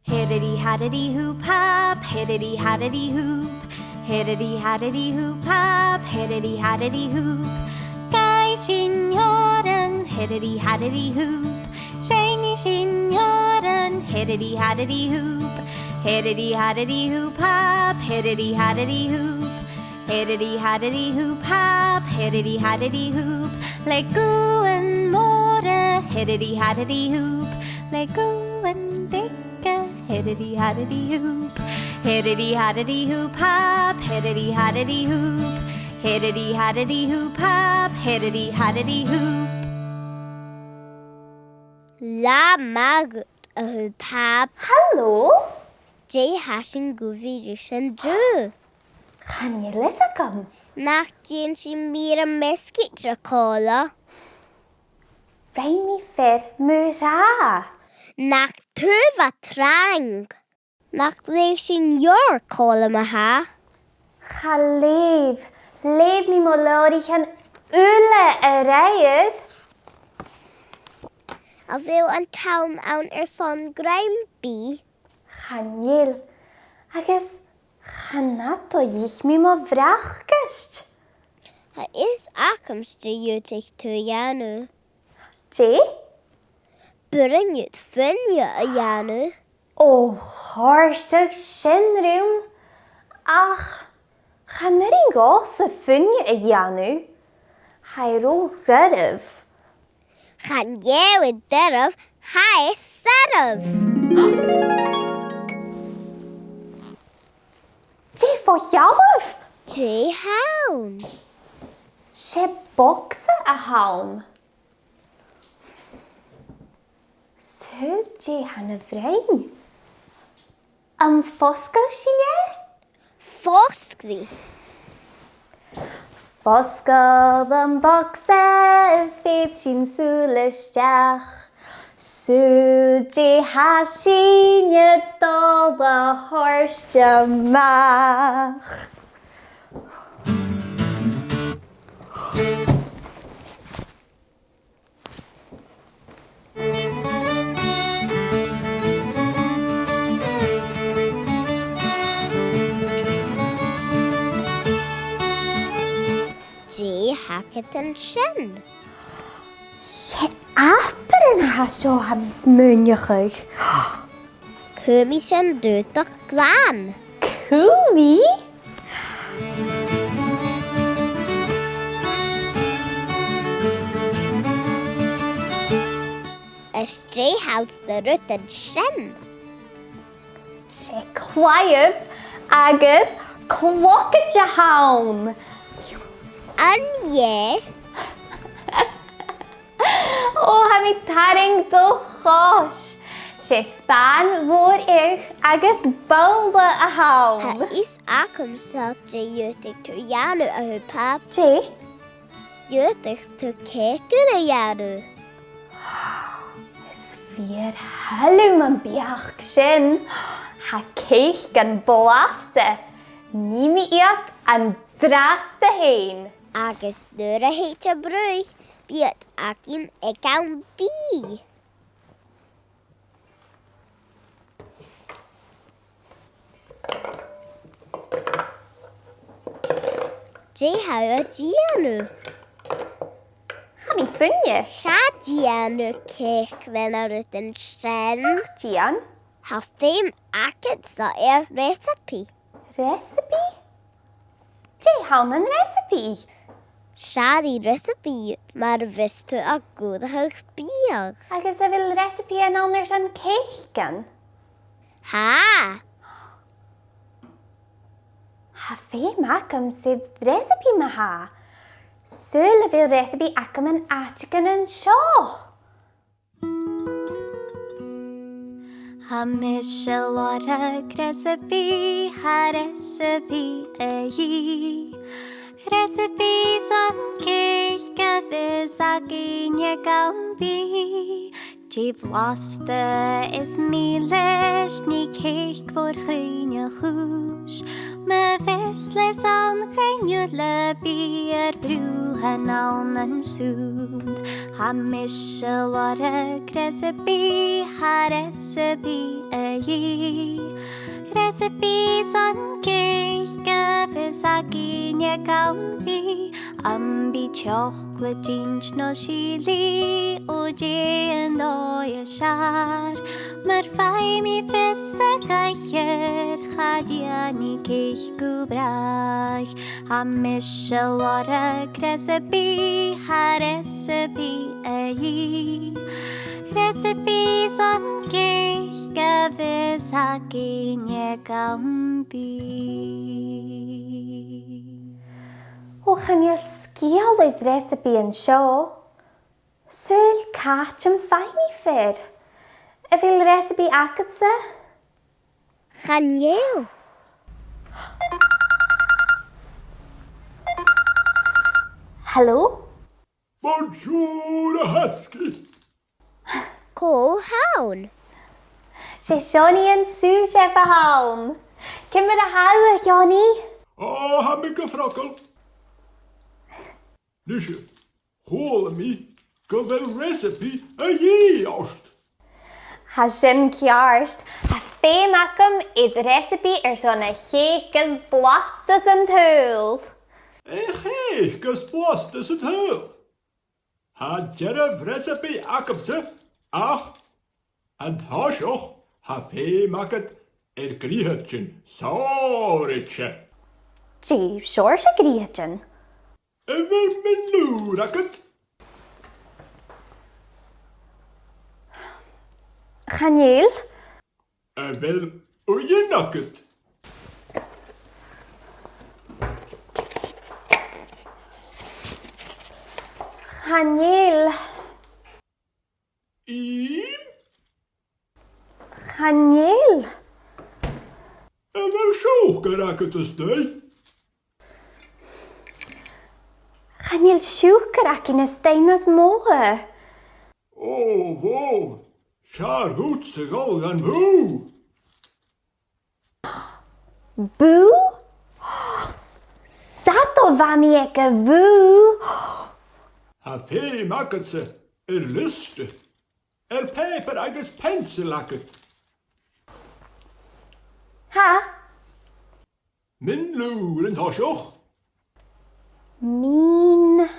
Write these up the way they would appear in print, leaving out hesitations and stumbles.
Hiddity Hùb Hàb, hiddity Hùb. Hiddity Hùb Hàb, hiddity Hùb. Gai sin òrain, hiddity Hùb. Shengi sin òrain, hiddity Hùb. Hiddity Hùb Hàb, hiddity Hùb. Hiddity Hùb Hàb, hiddity Hùb. Le gúan móra, hiddity Hùb. Le gúan dicka, hiddity Hùb. Hiddity Hùb Hàb, hiddity Hùb. Hiddity Hùb Hàb, hiddity Hùb. La magad Hùb Hàb. Hallo? Dé hasin goirid an dú. Can you listen? Nach dien si mira meskit ra cola. Rainy fer mura. Nach tuva trang. Nach leis sin yor cola ma ha. Cha leef mi molori an ule reid. A bhew an taum awn son graimbi. Chanil, agus chanato ich mi mo vrachgast. Ha is akams de jutig tu janu. Je? Burin jut fhuine a janu. O, horstug sinrum. Ach, chanar in gos a fhuine a janu. Hairo gyrf. Chan jewid derf, ha is serf. Je fo jawf. Je haun. Se bokse a haun. Sul je han a vrein. Am foskel sinne? Foskri. Foskel am bokse byd sin sulesteach. Sul je ha sinne do a horsjamach. Je hacket an sin. Se aperen ha sjo ham smunjachig. Cumi sin dútach glan. Cumi? Is je houdt de rut an sin. Se kwaif agus kwokket je haun. An je. O, ha mi taring do chos. Se span voor ich agus balde a Ha haun. is akam sa je jutig tu janu a Hùb Hàb. Je? Jutig tu keken a janu. Vier halum an biach sin. Ha keich gan blaste. Nimi iat an draste heen. Agus nuair a heitja brúi, bíod akim ag an bí. Je hau a dianu. Ha mi fhuine. Cha dianu ceclen a rut an sin. Gian? Ha féim acid sa recipe. Recipe? Je haun an recipe. Siadi recipe mar vistu a gúdach bíag. Agus a vil recipe an anders an keichan. Ha! Ha fe macam sydd recipe ma ha. Syl a vil recipe acam an atgan an sio. Ha miselorag recipe, ha recipe a hi. Recipes on cake, gavis a gynia gambi. Dh'fheuchas is mí leis ní céich for chríne chúis. Me vis leis an chréinne le bí brúhan an súnd. Ha mis se lare recipe ha recipe a dhí. Recipes an céich gafis a gíne gambi. Ambi chocolate jeans no sílí ó dh'fheuchas siar. Mar fai mi fis a gaiir chadiani céich gúbrach. Ha mis se lare recipe ha recipe a dhí. Recipes an céich gafis a gíne gambi. O channeil scialtaigh recipe an seo. Súil cáiteam feimí fér. A bhfuil recipe agatsa? Channeil. Hello? Bonjour, husky. Có hawn. Sé Seánaí an súis a bhain. Cimar a haú a Seánaí? Ha mi go frokkel. Nisje, hóla mi go bhfuil recipe a dhí ost. Ha sin ceart. Ha féim acam iad recipe sona chéchas blastas an túil. Chéchas blastas an túil. Ha deireh recipe acamsa ach an táiseach ha féim agat gríocha sin sáiritse. Díobh seoir se gríocha. Bhfuil min nuair agat. Channeil? Bhfuil òrain agat. Channeil? Channeil? Bhfuil siúchar agat is dé. Channeil siúchar ac in steinas mótha. Bhó, sear hút sa gáil an bhú. Bú? Sato bhami ag a bhú. Ha féim agat sa liste. Paper agus pencil agat. Ha? Min lúr an táiseach. Mín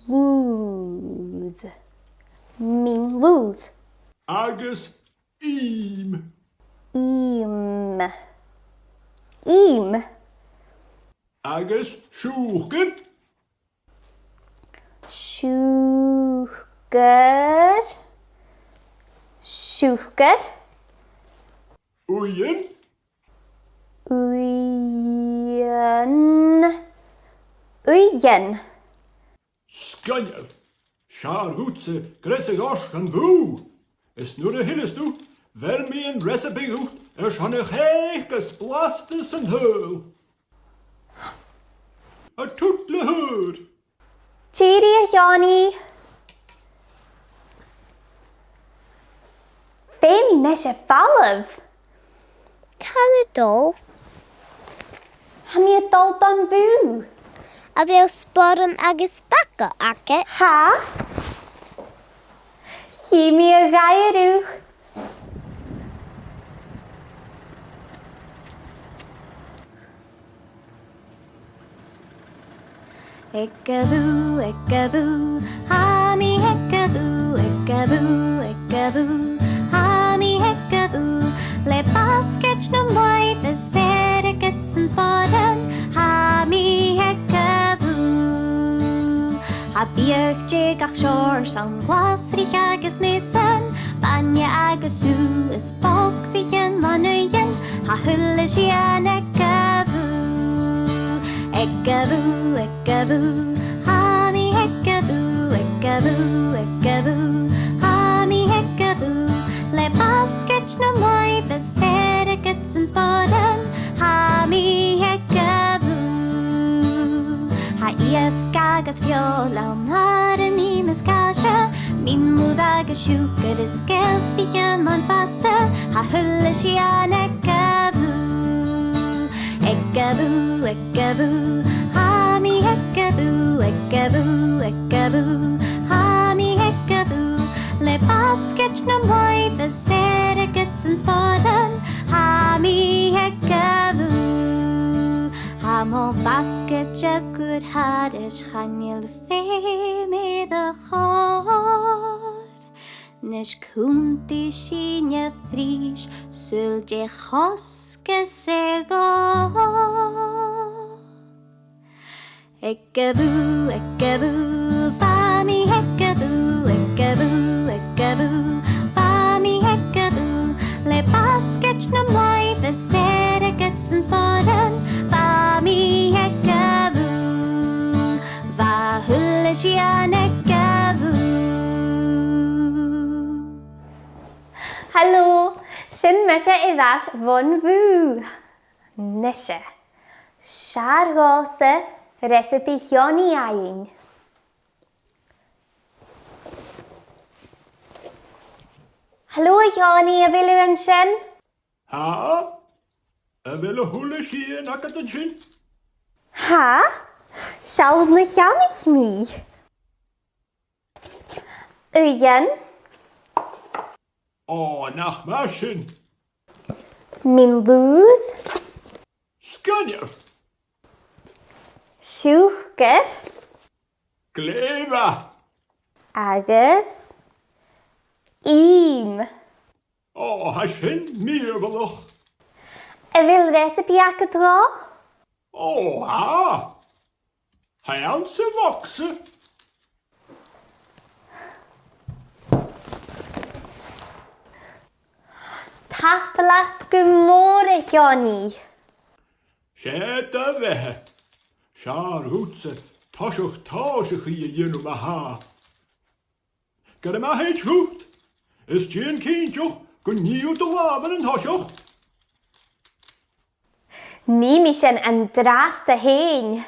lúd. Mín lúd. Agus im. Im. Im. Agus siúchar. Siúchar. Siúchar. Òrain. Òrain. Òrain. Scanneil. Sear hút sa gresig os an bhú. Is nuair a hinnes tú, ver mi an recipe hút sona chéchas blastas an túil. A tút le húr. Tíri a Seánaí. Féimi me se fallamh. Canadol. Ha mi a dul don bhú. A bheith sporan agus baca ace. Ha? Chi mi a gaiirúch. Ekaboo, hami ekaboo, hami ekaboo. Le basket no mai for serigets and sparen, hami ekaboo. Ha biach jig ach shores on glasrich agus mesen, banya agasu is boxich en manuyen, ha hullish yan ekaboo. Ekaboo, hami ekaboo, hami ekaboo. Le basket no mai for serigets and sparen, hami ekaboo. Ha ias gagas fiola narin himes kasha, Min múd agus siúcar is sgeiltean man fasta, ha thulla sían ag gabhail. Ag gabhail, ha mi ag gabhail, ha mi ag gabhail. Le basket na moive a seragats an spádan, ha mi ag gabhail. Ha mo basket a good had is chanil fé me the chor. Nes cúnti síne frís sul de choske se gá. Ag gabhail, fami ag gabhail, fami ag gabhail. Le basket na moive seragats an spádan, fami ag gabhail. Va thulla sían ag gabhail. Hallo, sin me sé I ddais von bhú. Nise, seargása recipe Johnny aing. Hallo Johnny, a bhfuil an sin? Ha? A bhfuil a thulla sían agad an sin? Ha? Seall na cheannich mí. Uian, Nach mar sin. min lúð, Sgriobhadh. siúchar, Gléimhe. agus im. Ha sin míorbalach. A bhfuil recipe agad rá? Ha? Hail sa bhoxa. Tapalacht go mór a Johnny. Sé a bheitthe. Searútsa táiseach táiseach í a dhéanamh a há. Gar am héid hrút, is tíon cínteach go níú do lában an táiseach. Ní mi sin an drasta héin.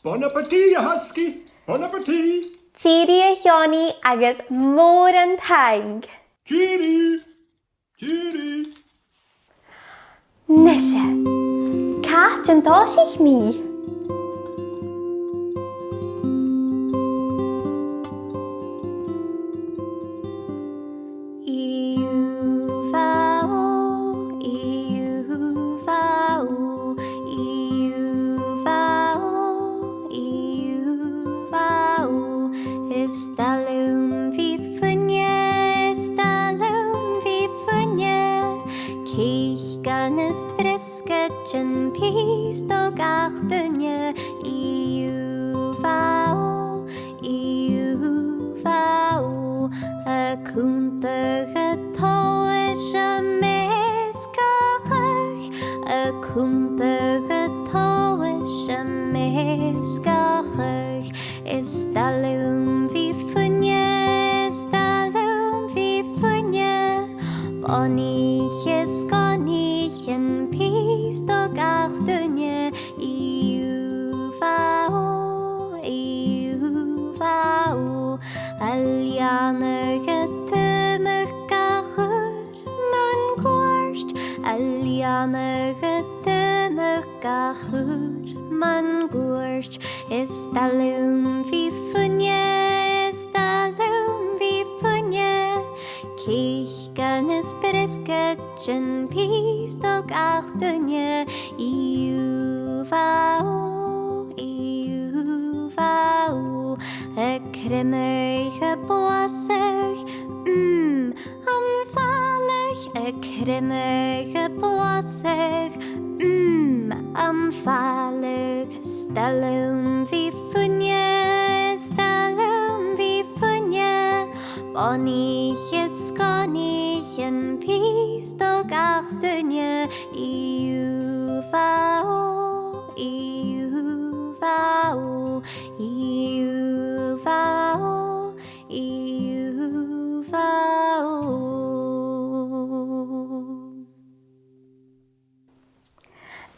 Bon appétit, a husky. Bon appétit. Tíri a Johnny agus mór an taing. Cheery. Cheery. Nise, cát an táisich mí. Brisketten pís do gachtanne iú a cúntacha táis a mescachach a cúntacha táis a mescachach is dalún hí fhuine Bonich is gonich en pís do gachtanne iú Alianach tymach gachur man gwarst Alianach tymach gachur man gwarst is dalún hí fhuine Cíchgan is brisketten pís do gachtanne iú a crimmeich a blasach am falach a crimmeich a blasach am falach stalum hí fhuine Bonich is gonich en pís do gachtanne iú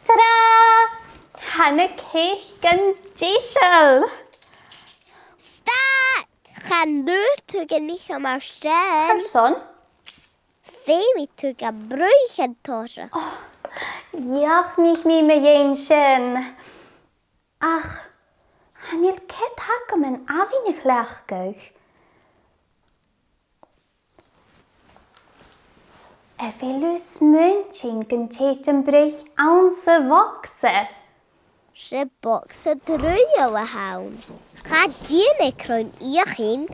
Ta-da! Hanna céich gan dísel. Start! Cha gan tu gan ich am arsen. Person? Femi tu gan brwychen tosach. Iach nich mi me jen sin. Ach, hanil ket hakam an avinig lechgag. Velus muntjin gan Chaidh an brich ansa vakse. Se bokse drwy o a hawn. Ga dien ik rwy'n iachin.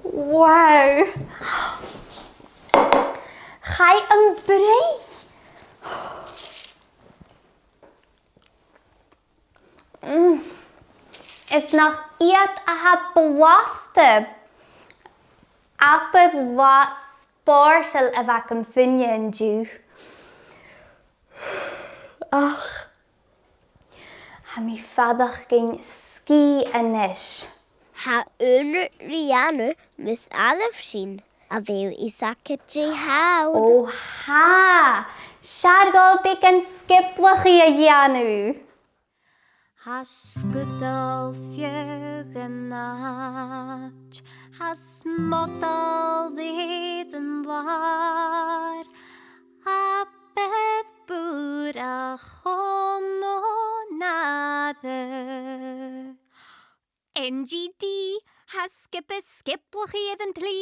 Wow. Ga een brich. Is nog iet a ha blaste. Apad wat spórsel a bhac an fhuine an dú. Ach. Ha mi fadach gin ski anis. Ha rianu mis alaf sin. A fel isacadri hawn. Oh ha. Siargol bic an skiplach I a dhéanamh. Has gudal fheuchas, has modal fydd yn war, a beth bwr a chomonadde. NGD has skiplach iad yn pli.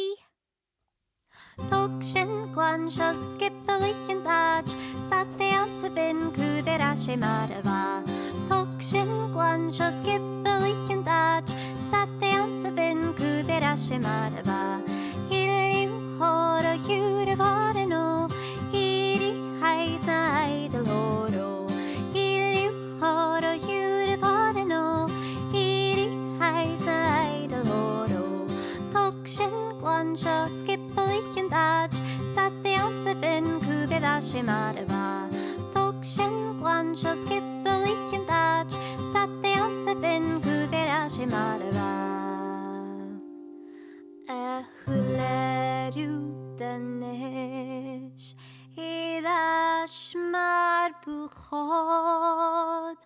Tog sin glan sio skipelich yn dach, sa dean sa fin cwder a se mar y fa. Tog sin glan sio skipelich yn dach, sa dean sa fin cwder a se mar y fa. Iliw hor o hiwr y far yn o, hiri hais na aid y loro. Iliw hor o hiwr y far yn o, hiri hais na aid y loro. Tog sin glan sio skipelich yn dach, sa dean sa fin cwder a se mar y fa. Tog sin glan sio skipelich yn dach, sa dean sa fin cwder a se mar y fa. Chwler danis, Eddas mar bwchod,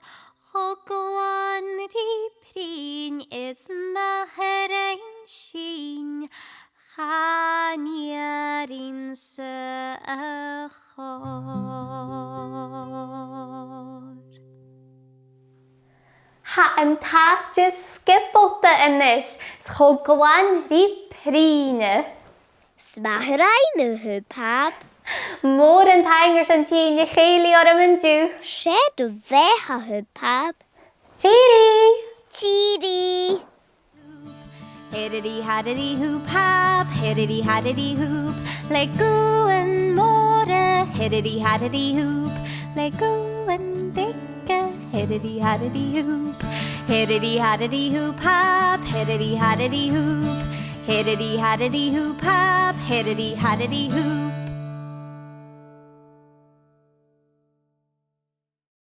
Choglan Ri Fuine is maharain sin, Chaniarin sa achor. Ha an taachtas skipolta inis, Choglan Ri Fuine. Smahrain o Hùb Hàb. Mór an taingers an tín I chéili or am an dú. Shed o fecha Hùb Hàb. Tíri! Chiri. Hiddity Hùb Hàb, hiddity hoop, le gŵyn môra, hiddity hoop, le gŵyn dicka, hiddity hoop, hiddity Hùb Hàb, hiddity hoop, hiddity Hùb Hàb, hiddity hoop.